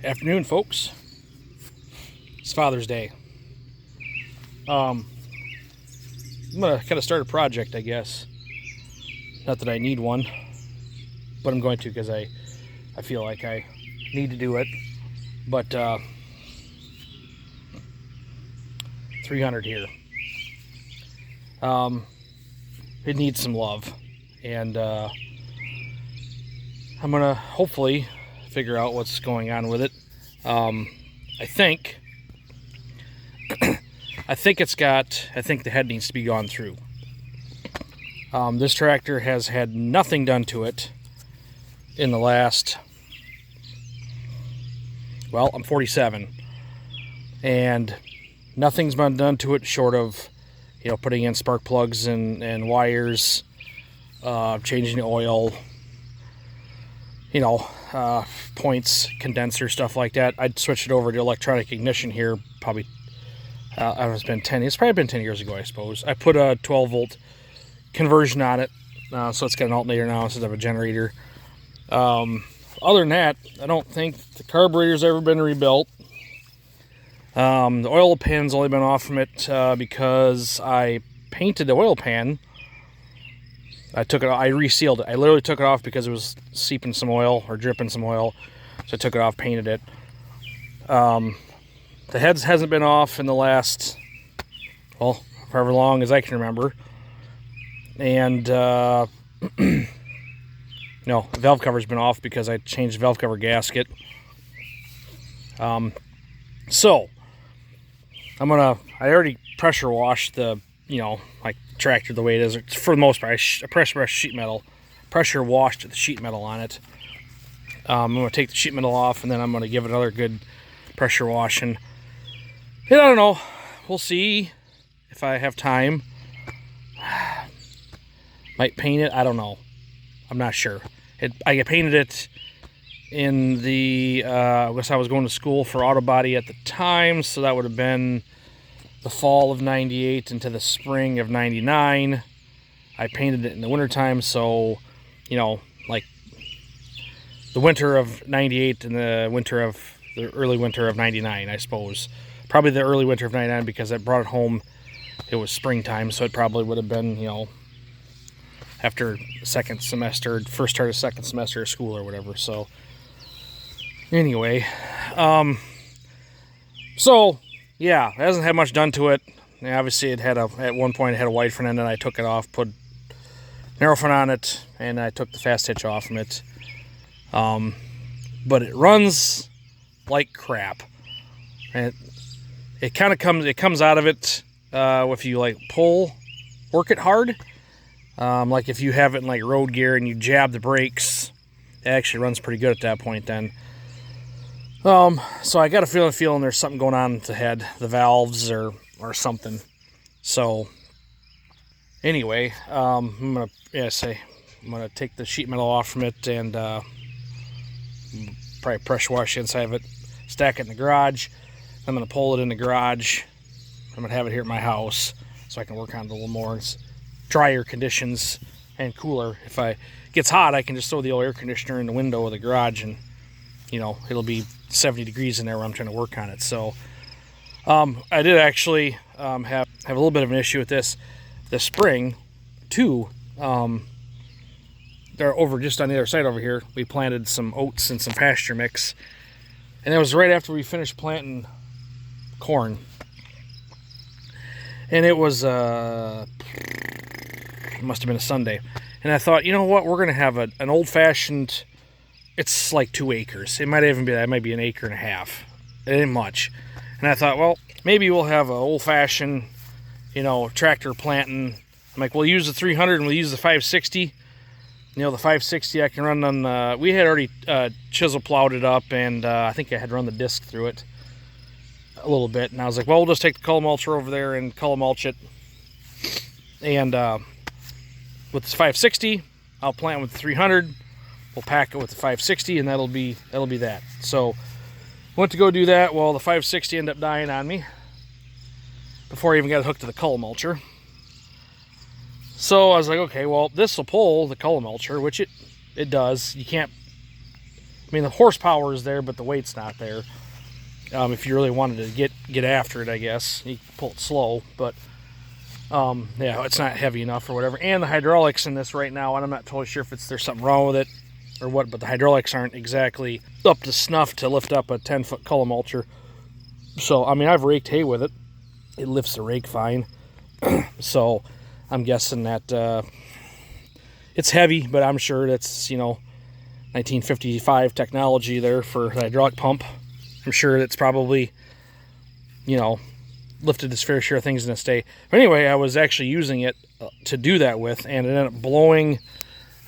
Afternoon, folks. It's Father's Day. I'm gonna kind of start a project, I guess. Not that I need one, but I'm going to because I feel like I need to do it. But 300 here. It needs some love, and I'm gonna hopefully figure out what's going on with it. I think the head needs to be gone through. This tractor has had nothing done to it in the last, well, I'm 47, and nothing's been done to it short of, putting in spark plugs and wires, changing the oil, points, condenser, stuff like that. I'd switch it over to electronic ignition here probably, it's probably been 10 years ago, I suppose. I put a 12 volt conversion on it, so it's got an alternator now instead of a generator. Other than that, I don't think the carburetor's ever been rebuilt. The oil pan's only been off from it because I painted the oil pan. I resealed it. I literally took it off because it was seeping some oil or dripping some oil. So I took it off, painted it. The heads hasn't been off in the last, well, however long as I can remember. And, no, the valve cover's been off because I changed the valve cover gasket. So, I already pressure washed the, tractor the way it is. For the most part, I pressure washed the sheet metal on it. I'm going to take the sheet metal off, and then I'm going to give it another good pressure wash. And I don't know. We'll see if I have time. Might paint it. I don't know. I'm not sure. I painted it in the, I guess I was going to school for auto body at the time, so that would have been the fall of 98 into the spring of 99. I painted it in the wintertime, so, like the winter of 98 and the early winter of 99, I suppose. Probably the early winter of 99 because I brought it home. It was springtime, so it probably would have been, after second semester, first start of second semester of school or whatever. So anyway, so yeah, it hasn't had much done to it. Obviously at one point it had a wide front end, and I took it off, put narrow front on it, and I took the fast hitch off from it. But it runs like crap, and it comes out of it if you work it hard. Like if you have it in like road gear and you jab the brakes, it actually runs pretty good at that point then. So I got a feeling there's something going on with the head, the valves or something. So anyway, I'm gonna take the sheet metal off from it and probably pressure wash the inside of it, stack it in the garage. I'm gonna pull it in the garage. I'm gonna have it here at my house so I can work on it a little more. It's drier conditions and cooler. If it gets hot, I can just throw the old air conditioner in the window of the garage, and it'll be 70 degrees in there where I'm trying to work on it. So I did actually have a little bit of an issue with this spring too. They're over just on the other side over here. We planted some oats and some pasture mix, and it was right after we finished planting corn, and it was it must have been a Sunday, and I thought, we're gonna have an old-fashioned. It's like 2 acres. It might even be that. It might be an acre and a half. It ain't much. And I thought, well, maybe we'll have an old-fashioned, tractor planting. I'm like, we'll use the 300 and we'll use the 560. The 560 I can run on. We had already chisel plowed it up, and I think I had run the disc through it a little bit. And I was like, well, we'll just take the color mulcher over there and color mulch it. And with this 560, I'll plant with the 300. We'll pack it with the 560, and that'll be that. So went to go do that. Well, the 560 ended up dying on me before I even got hooked to the color mulcher. So I was like, okay, well, this will pull the color mulcher, which it does. You can't I mean, the horsepower is there, but the weight's not there. If you really wanted to get after it, I guess you pull it slow, but yeah, it's not heavy enough or whatever. And the hydraulics in this right now, and I'm not totally sure if there's something wrong with it or what, but the hydraulics aren't exactly up to snuff to lift up a 10-foot column mulcher. So, I mean, I've raked hay with it. It lifts the rake fine. So, I'm guessing that it's heavy, but I'm sure that's, 1955 technology there for the hydraulic pump. I'm sure it's probably, lifted its fair share of things in its day. But anyway, I was actually using it to do that with, and it ended up blowing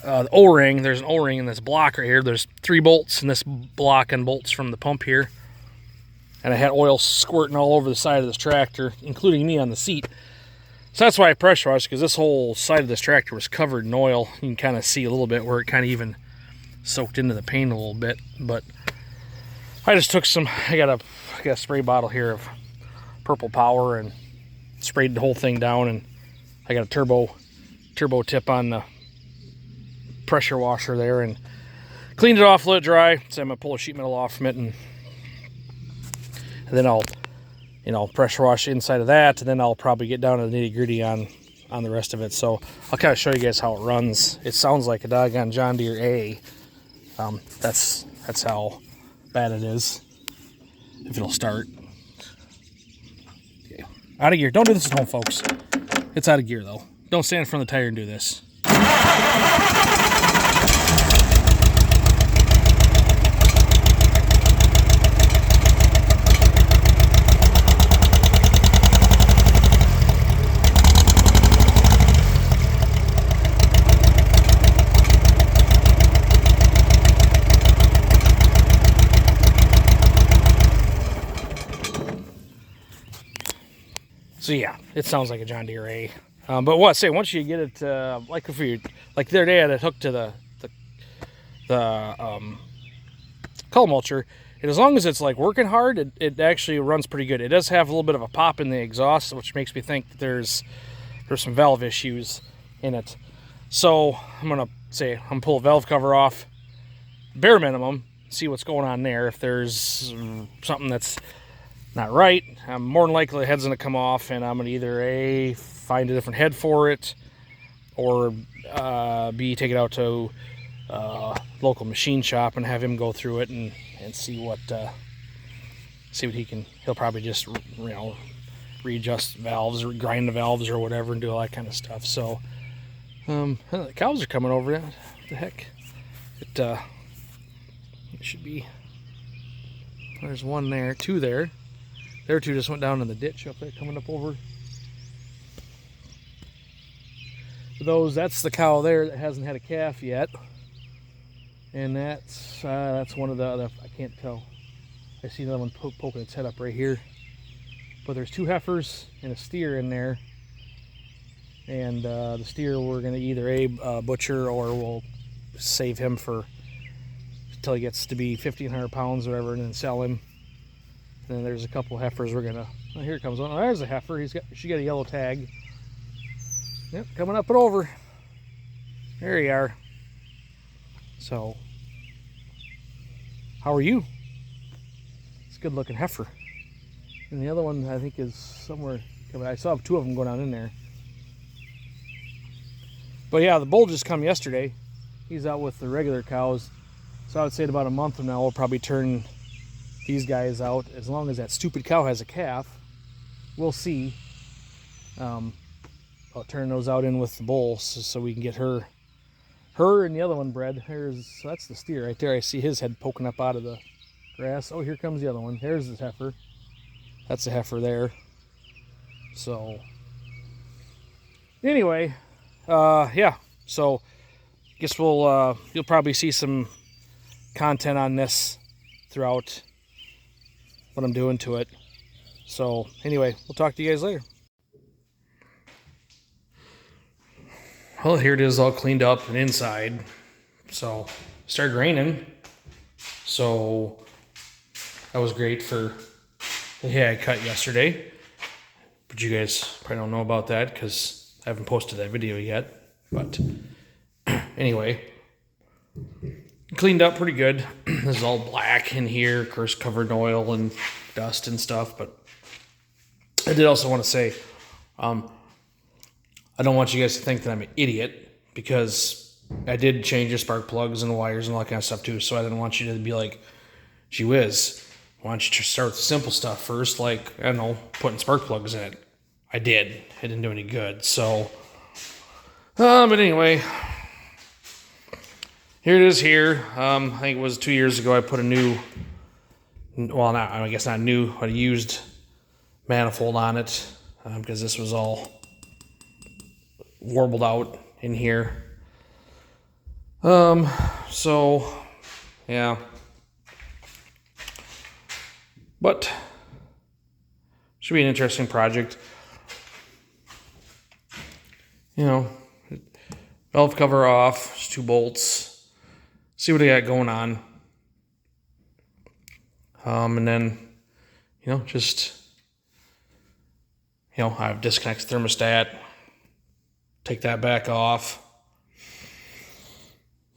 the O-ring. There's an O-ring in this block right here. There's 3 bolts in this block and bolts from the pump here. And I had oil squirting all over the side of this tractor, including me on the seat. So that's why I pressure washed, because this whole side of this tractor was covered in oil. You can kind of see a little bit where it kind of even soaked into the paint a little bit. But I just took I got a spray bottle here of Purple Power and sprayed the whole thing down, and I got a turbo tip on the pressure washer there, and cleaned it off, let it dry. So I'm gonna pull a sheet metal off from it, and then I'll pressure wash inside of that, and then I'll probably get down to the nitty-gritty on the rest of it. So I'll kind of show you guys how it runs. It sounds like a doggone John Deere A. That's how bad it is. If it'll start. Okay. Out of gear. Don't do this at home, folks. It's out of gear, though. Don't stand in front of the tire and do this. So yeah, it sounds like a John Deere A. But once you get it, like the other day, I had it hooked to the column mulcher, and as long as it's like working hard, it actually runs pretty good. It does have a little bit of a pop in the exhaust, which makes me think that there's some valve issues in it. So I'm gonna pull a valve cover off, bare minimum, see what's going on there. If there's something that's not right, more than likely the head's gonna come off, and I'm gonna either find a different head for it, or B, take it out to local machine shop and have him go through it and see what he can. He'll probably just readjust valves or grind the valves or whatever and do all that kind of stuff. So the cows are coming over. What the heck? It should be. There's one there, 2 there. There 2 just went down in the ditch up there, coming up over. That's the cow there that hasn't had a calf yet, and that's one of the other. I can't tell. I see another one poking its head up right here. But there's 2 heifers and a steer in there, and the steer we're gonna either butcher, or we'll save him until he gets to be 1,500 pounds or whatever, and then sell him. And then there's a couple heifers we're gonna. Oh, here comes one. Oh, there's a heifer. She got a yellow tag. Yep, coming up and over. There you are. So, how are you? It's a good looking heifer. And the other one I think is somewhere coming. I saw 2 of them going on in there. But yeah, the bull just come yesterday. He's out with the regular cows. So I would say in about a month from now we'll probably turn these guys out, as long as that stupid cow has a calf. We'll see. I'll turn those out in with the bull so we can get her and the other one bred. So that's the steer right there. I see his head poking up out of the grass. Oh, here comes the other one. There's the heifer. That's the heifer there. So anyway, yeah. So guess you'll probably see some content on this throughout what I'm doing to it. So anyway, we'll talk to you guys later. Well, here it is all cleaned up and inside. So it started raining. So that was great for the hay I cut yesterday. But you guys probably don't know about that because I haven't posted that video yet. But anyway, cleaned up pretty good. This is all black in here, of course, covered in oil and dust and stuff. But I did also want to say, I don't want you guys to think that I'm an idiot, because I did change the spark plugs and the wires and all that kind of stuff too. So I didn't want you to be like, gee whiz, why don't you just start with the simple stuff first, like, I don't know, putting spark plugs in it. I did. It didn't do any good. So, but anyway, here it is here. I think it was 2 years ago I put a new, well, not, I guess not new, but a used manifold on it, because this was all warbled out in here. So, yeah. But should be an interesting project. You know, valve cover off, just 2 bolts. See what I got going on. And then, you know, just, you know, I've disconnected the thermostat. Take that back off.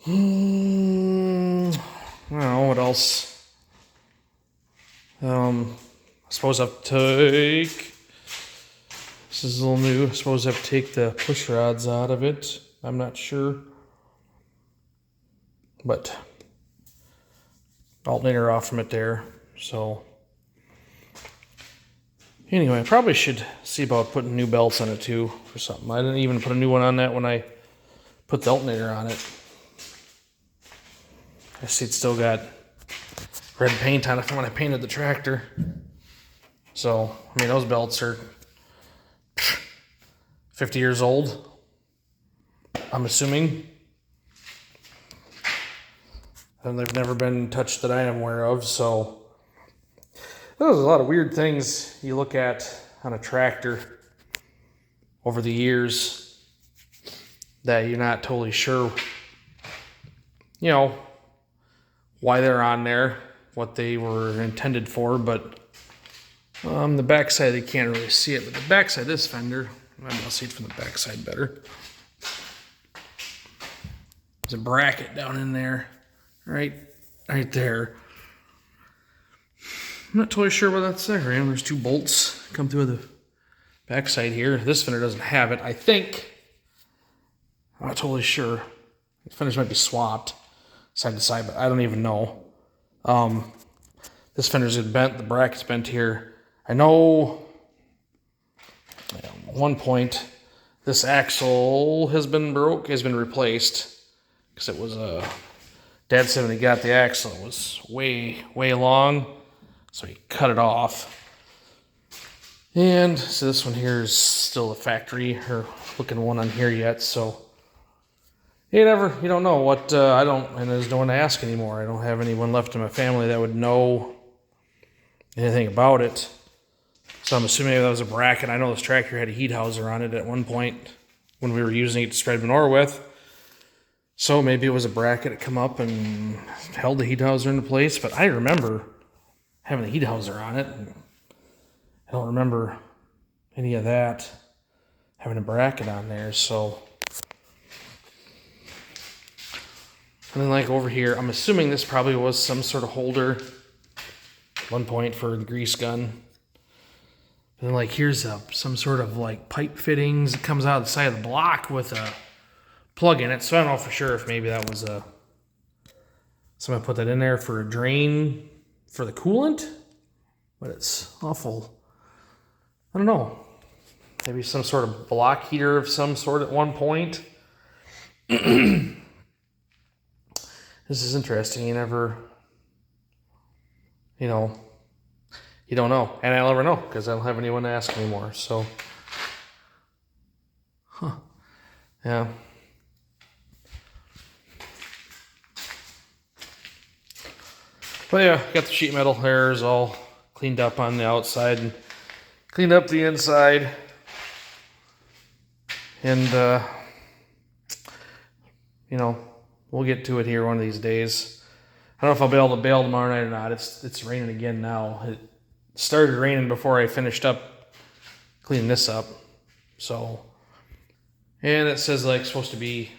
I don't know what else. I suppose I have to take, this is a little new, I suppose I have to take the push rods out of it. I'm not sure. But alternator off from it there. So anyway, I probably should see about putting new belts on it too or something. I didn't even put a new one on that when I put the alternator on it. I see it's still got red paint on it from when I painted the tractor. So, I mean, those belts are 50 years old, I'm assuming. And they've never been touched that I am aware of, so there's a lot of weird things you look at on a tractor over the years that you're not totally sure, you know, why they're on there, what they were intended for. But the backside, they can't really see it, but the backside of this fender, maybe I'll see it from the backside better. There's a bracket down in there, right there. I'm not totally sure what that's there. There's 2 bolts come through the backside here. This fender doesn't have it, I think. I'm not totally sure. The fenders might be swapped side to side, but I don't even know. This fender's bent, the bracket's bent here. I know at one point this axle has been replaced, because it was Dad said when he got the axle it was way long, so he cut it off. And so this one here is still a factory or looking one on here yet, so you don't know what, and there's no one to ask anymore. I don't have anyone left in my family that would know anything about it. So I'm assuming that was a bracket. I know this tractor had a heat houser on it at one point when we were using it to spread manure with. So maybe it was a bracket that come up and held the heat houser into place, but I remember having the heat houser on it. I don't remember any of that, having a bracket on there, so. And then like over here, I'm assuming this probably was some sort of holder at one point for the grease gun. And then like here's some sort of like pipe fittings that comes out of the side of the block with a plug in it. So I don't know for sure if maybe that was someone put that in there for a drain for the coolant, but it's awful. I don't know. Maybe some sort of block heater of some sort at one point. This is interesting. You never, you don't know. And I'll never know because I don't have anyone to ask anymore. So, yeah. But yeah, got the sheet metal hairs all cleaned up on the outside and cleaned up the inside. And, we'll get to it here one of these days. I don't know if I'll be able to bail tomorrow night or not. It's raining again now. It started raining before I finished up cleaning this up. So, and it says like it's supposed to be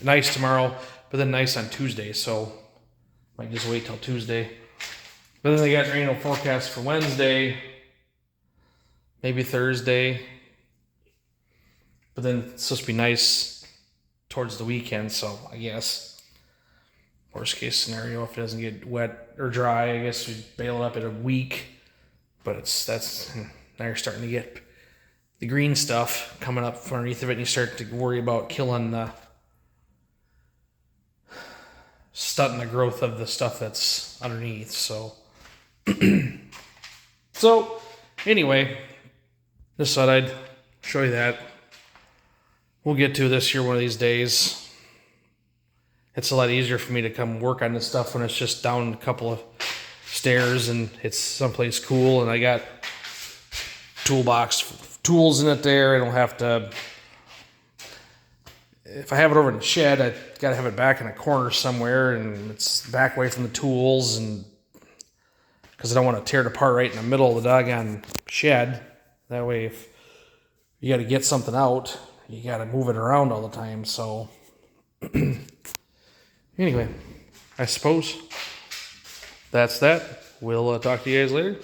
nice tomorrow, but then nice on Tuesday. So Might just wait till Tuesday. But then they got rain forecast for Wednesday, maybe Thursday. But then it's supposed to be nice towards the weekend, so I guess worst case scenario, if it doesn't get wet or dry, I guess we bail it up in a week. But now you're starting to get the green stuff coming up from underneath of it, and you start to worry about stunting the growth of the stuff that's underneath. So anyway, just thought I'd show you that. We'll get to this here one of these days. It's a lot easier for me to come work on this stuff when it's just down a couple of stairs and it's someplace cool and I got toolbox tools in it there. I don't have to, if I have it over in the shed, I gotta have it back in a corner somewhere and it's back away from the tools, and because I don't want to tear it apart right in the middle of the doggone shed. That way, if you gotta get something out, you gotta move it around all the time. So anyway, I suppose that's that. We'll talk to you guys later.